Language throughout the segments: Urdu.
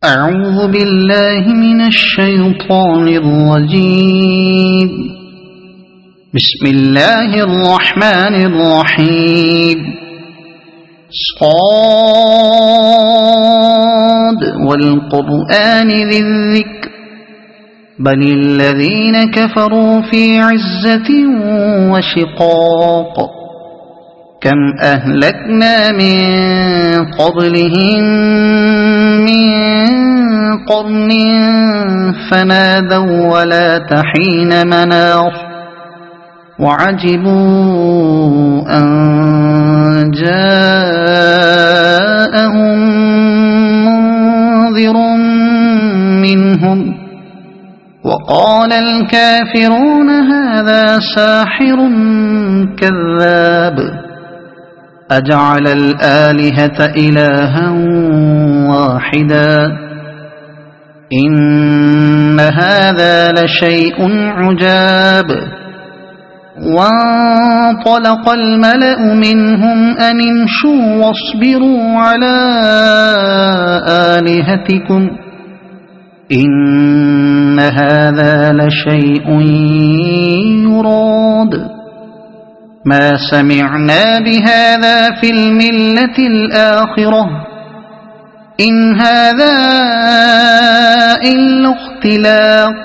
أعوذ بالله من الشيطان الرجيم. بسم الله الرحمن الرحيم. صاد والقرآن ذي الذكر بل الذين كفروا في عزة وشقاق. كم أهلكنا من قبلهم من قرن فنادوا ولا حين مناص وعجبوا أن جاءهم منذر منهم وقال الكافرون هذا ساحر كذاب أجعل الآلهة إلها واحدا إن هذا لشيء عجاب. وانطلق الملأ منهم أن امشوا واصبروا على آلهتكم إن هذا لشيء يراد ما سمعنا بهذا في الملة الآخرة إن هذا إلا اختلاق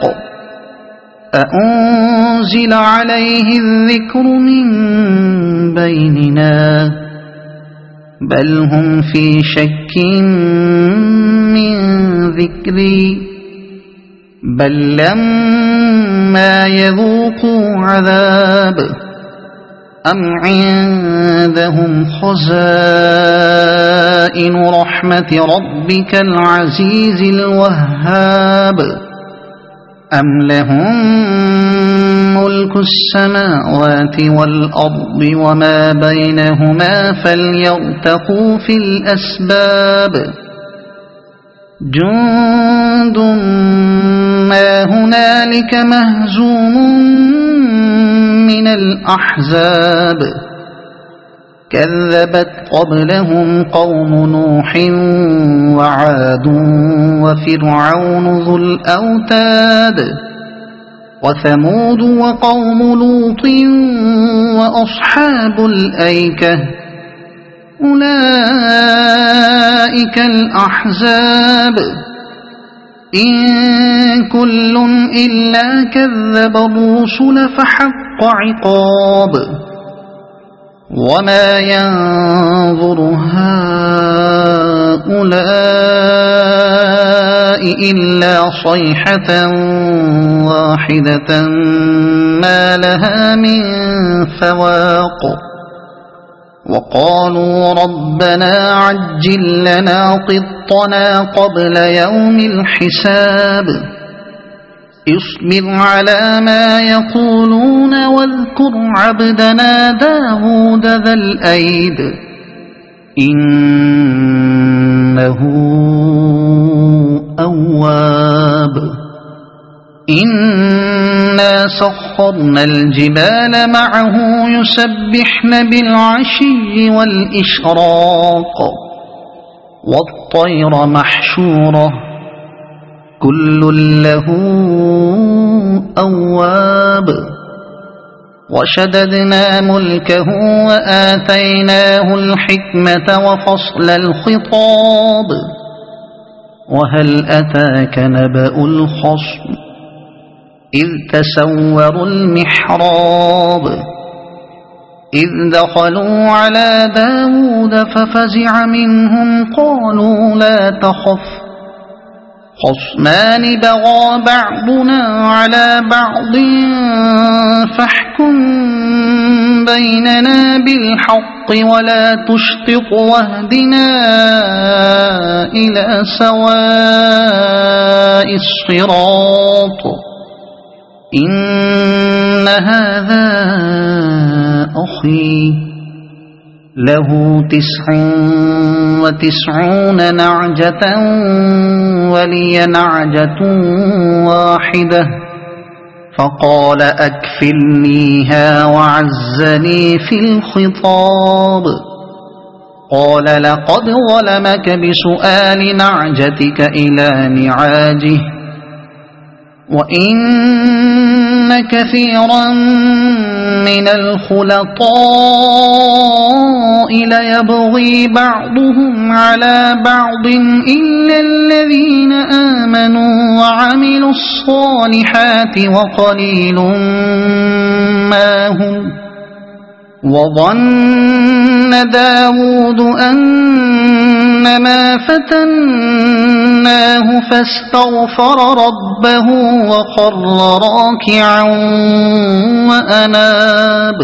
أأنزل عليه الذكر من بيننا بل هم في شك من ذكري بل لما يذوقوا عذاب أم عندهم خزائن رحمة ربك العزيز الوهاب أم لهم ملك السماوات والأرض وما بينهما فليرتقوا في الأسباب جند ما هنالك مهزوم من الأحزاب كذبت قبلهم قوم نوح وعاد وفرعون ذو الأوتاد وثمود وقوم لوط وأصحاب الأيكة أولئك الأحزاب إن كل إلا كذب الرسل فحق عقاب وما ينظر هؤلاء إلا صيحة واحدة ما لها من فواق وقالوا ربنا عجل لنا قطنا قبل يوم الحساب اصبر على ما يقولون واذكر عبدنا داود ذا الأيد إنه أواب إنا سخرنا الجبال معه يسبحن بالعشي والإشراق والطير محشورة كل له أواب وشددنا ملكه وآتيناه الحكمة وفصل الخطاب وهل أتاك نبأ الخصم إذ تسوروا المحراب إذ دخلوا على داود ففزع منهم قالوا لا تخف خصمان بغى بعضنا على بعض فاحكم بيننا بالحق ولا تشطط واهدنا إلى سواء الصراط إن هذا أخي له 99 نعجة ولي نعجة واحدة فقال أكفلنيها وعزني في الخطاب قال لقد ظلمك بسؤال نعجتك إلى نعاجه وإن كثيرا من الخلطاء ليبغي بعضهم على بعض إلا الذين آمنوا وعملوا الصالحات وقليل ما هم وظن داود أنما فتناه فاستغفر ربه وخر راكعا وأناب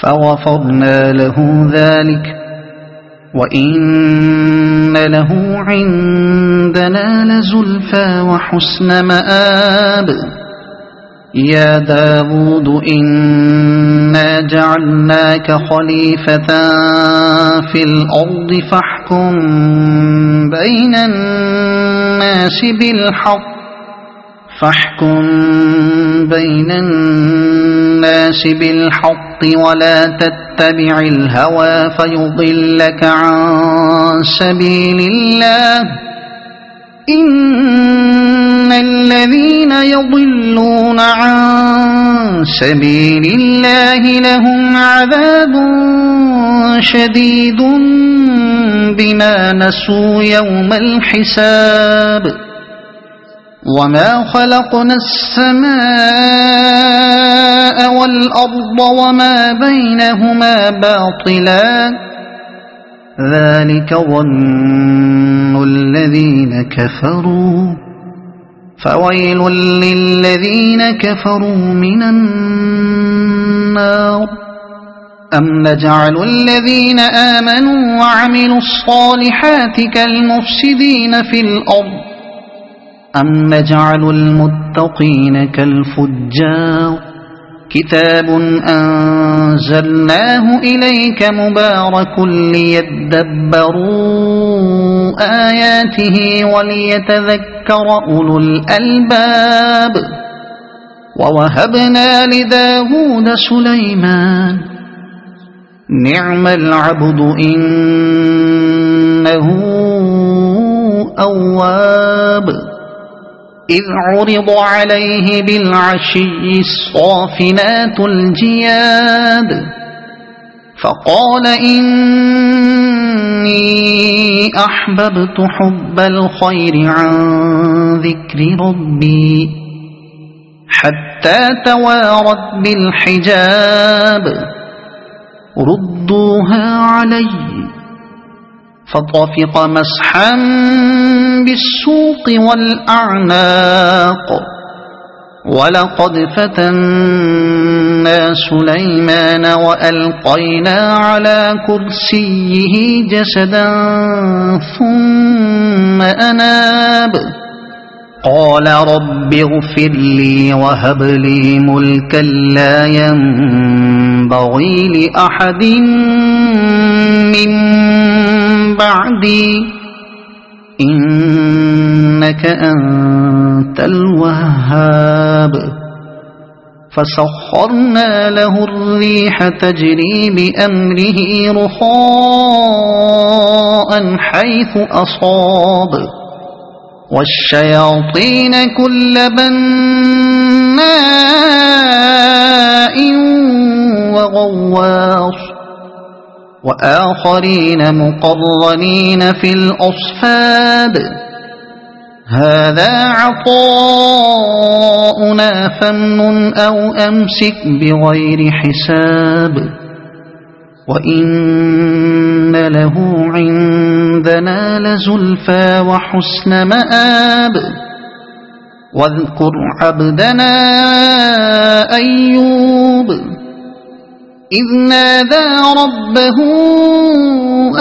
فغفرنا له ذلك وإن له عندنا لزلفى وحسن مآب يا داود إنا جعلناك خليفة في الأرض فاحكم بين الناس بالحق ولا تتبع الهوى فيضلك عن سبيل الله إن الذين يضلون عن سبيل الله لهم عذاب شديد بما نسوا يوم الحساب وما خلقنا السماء والأرض وما بينهما باطلا ذلك ظن الذين كفروا فويل للذين كفروا من النار أم نجعل الذين آمنوا وعملوا الصالحات كالمفسدين في الأرض أم نجعل المتقين كالفجار كتاب أنزلناه إليك مبارك ليدبروا آياته وليتذكر أولو الألباب ووهبنا لداود سليمان نعم العبد إنه أواب إذ عرض عليه بالعشي الصافنات الجياد فقال إني أحببت حب الخير عن ذكر ربي حتى توارت بالحجاب ردوها علي فطفق مسحا بالسوق والأعناق ولقد فتنا سليمان وألقينا على كرسيه جسدا ثم أناب قال رب اغفر لي وهب لي ملكا لا ينبغي لأحد من بعدي إنك أنت الوهاب فسخرنا له الريح تجري بأمره رخاء حيث أصاب والشياطين كل بناء وغواص وآخرين مقرنين في الأصفاد هذا عطاؤنا فامنن أو أمسك بغير حساب وإن له عندنا لزلفى وحسن مآب واذكر عبدنا أيوب إذ نادى ربه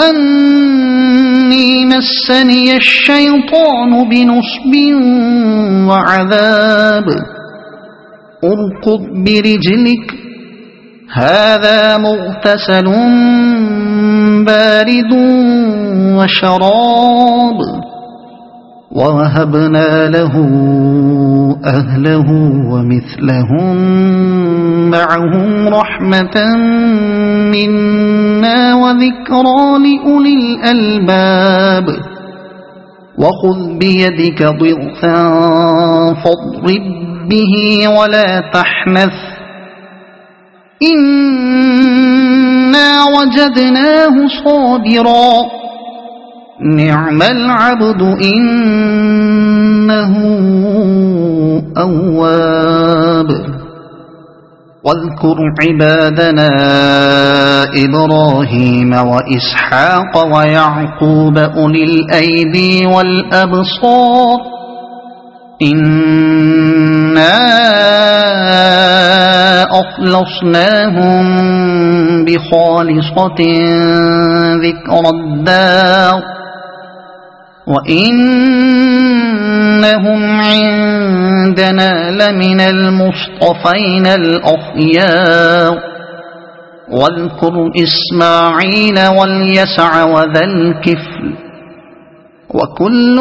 أني مسني الشيطان بنصب وعذاب اركض برجلك هذا مغتسل بارد وشراب ووهبنا له أهله ومثلهم معهم رحمة منا وذكرى لأولي الألباب وخذ بيدك ضغثا فاضرب به ولا تحنث إنا وجدناه صابرا نعم العبد إنه أواب واذكر عبادنا إبراهيم وإسحاق ويعقوب أولي الأيدي والأبصار إنا أخلصناهم بخالصة ذكر الدار وإنهم عندنا لمن المصطفين الأخيار واذكر إسماعيل واليسع وذا الكفل وكل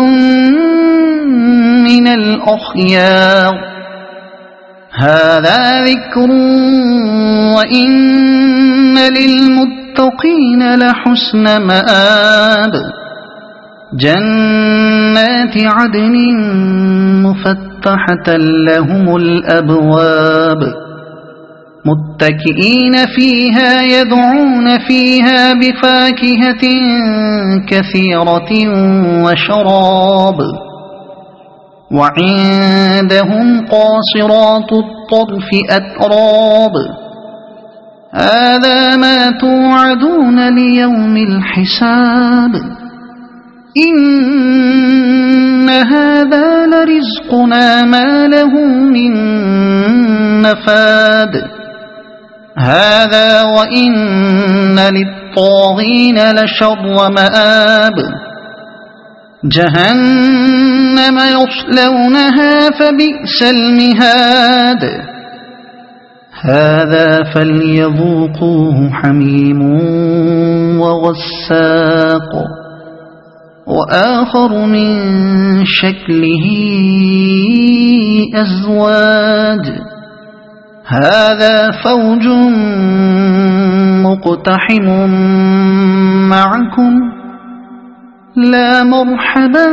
من الأخيار هذا ذكر وإن للمتقين لحسن مآب جنات عدن مفتحة لهم الأبواب متكئين فيها يدعون فيها بفاكهة كثيرة وشراب وعندهم قاصرات الطرف أتراب هذا ما توعدون ليوم الحساب إن هذا لرزقنا ما له من نفاد هذا وإن للطاغين لشر مآب جهنم يصلونها فبئس المهاد هذا فليذوقوه حميم وغساق وآخر من شكله أزواج هذا فوج مقتحم معكم لا مرحبا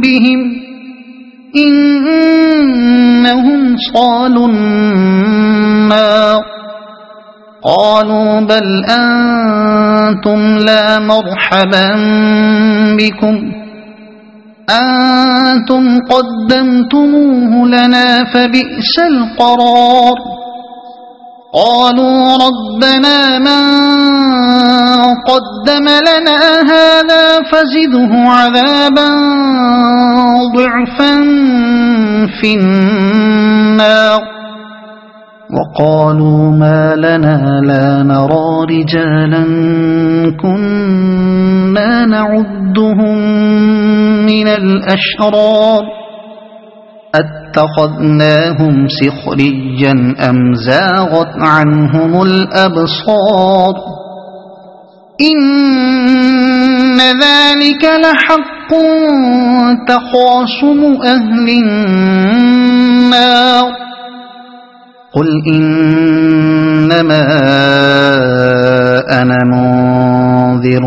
بهم إنهم صالوا النار قالوا بل أنتم لا مرحبا بكم أنتم قدمتموه لنا فبئس القرار قالوا ربنا من قدم لنا هذا فزده عذابا ضعفا في النار وقالوا ما لنا لا نرى رجالا كنا نعدهم من الأشرار اتخذناهم سخريا أم زاغت عنهم الأبصار إن ذلك لحق تخاصم أهل النار قل إنما أنا منذر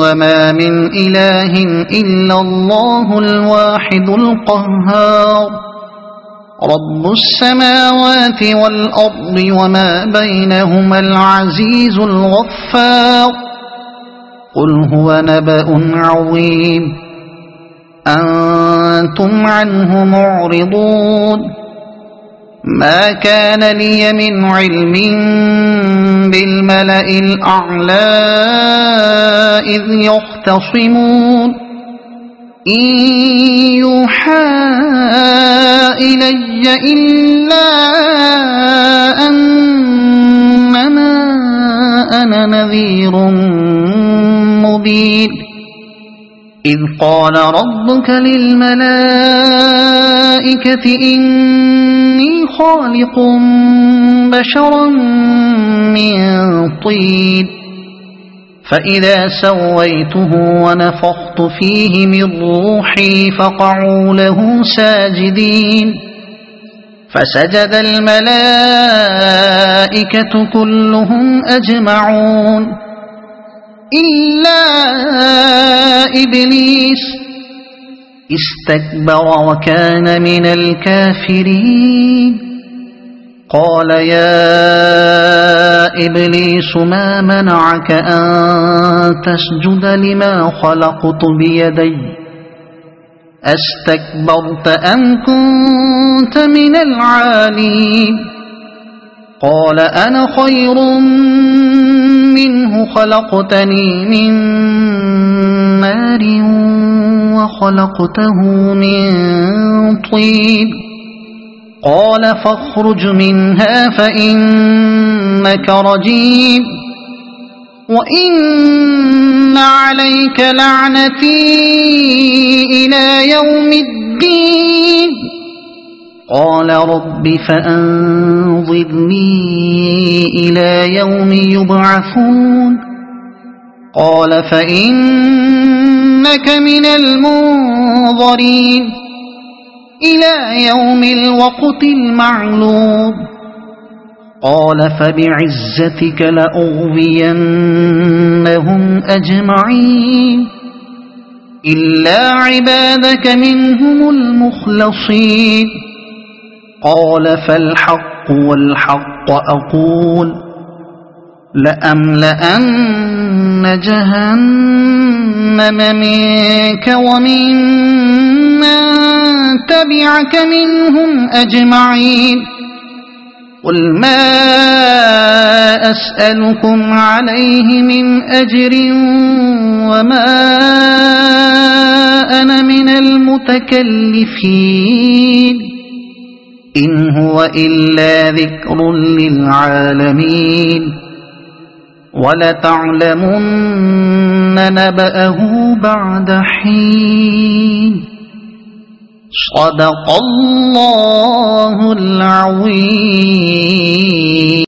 وما من إله إلا الله الواحد القهار رب السماوات والأرض وما بينهما العزيز الغفار قل هو نبأ عظيم أنتم عنه معرضون ما كان لي من علم بالملأ الأعلى إذ يختصمون إن يوحى إلي إلا أنما أنا نذير مبين إذ قال ربك للملائكة إني خالق بشرا من طين فإذا سويته ونفخت فيه من روحي فقعوا له ساجدين فسجد الملائكة كلهم أجمعون إلا إبليس استكبر وكان من الكافرين قال يا إبليس ما منعك أن تسجد لما خلقت بيدي أستكبرت أم كنت من العالين قال أنا خير منه خلقتني من نار وخلقته من طين قال فاخرج منها فإنك رجيم وإن عليك لعنتي إلى يوم الدين قال رب فأنظرني إلى يوم يبعثون قال فإنك من المنظرين إلى يوم الوقت المعلوم قال فبعزتك لأغوينهم أجمعين إلا عبادك منهم المخلصين قال فالحق والحق أقول لأملأن جهنم منك ومن من تبعك منهم أجمعين قل ما أسألكم عليه من أجر وما أنا من المتكلفين إن هو إلا ذكر للعالمين ولتعلمن نبأه بعد حين صدق الله العظيم.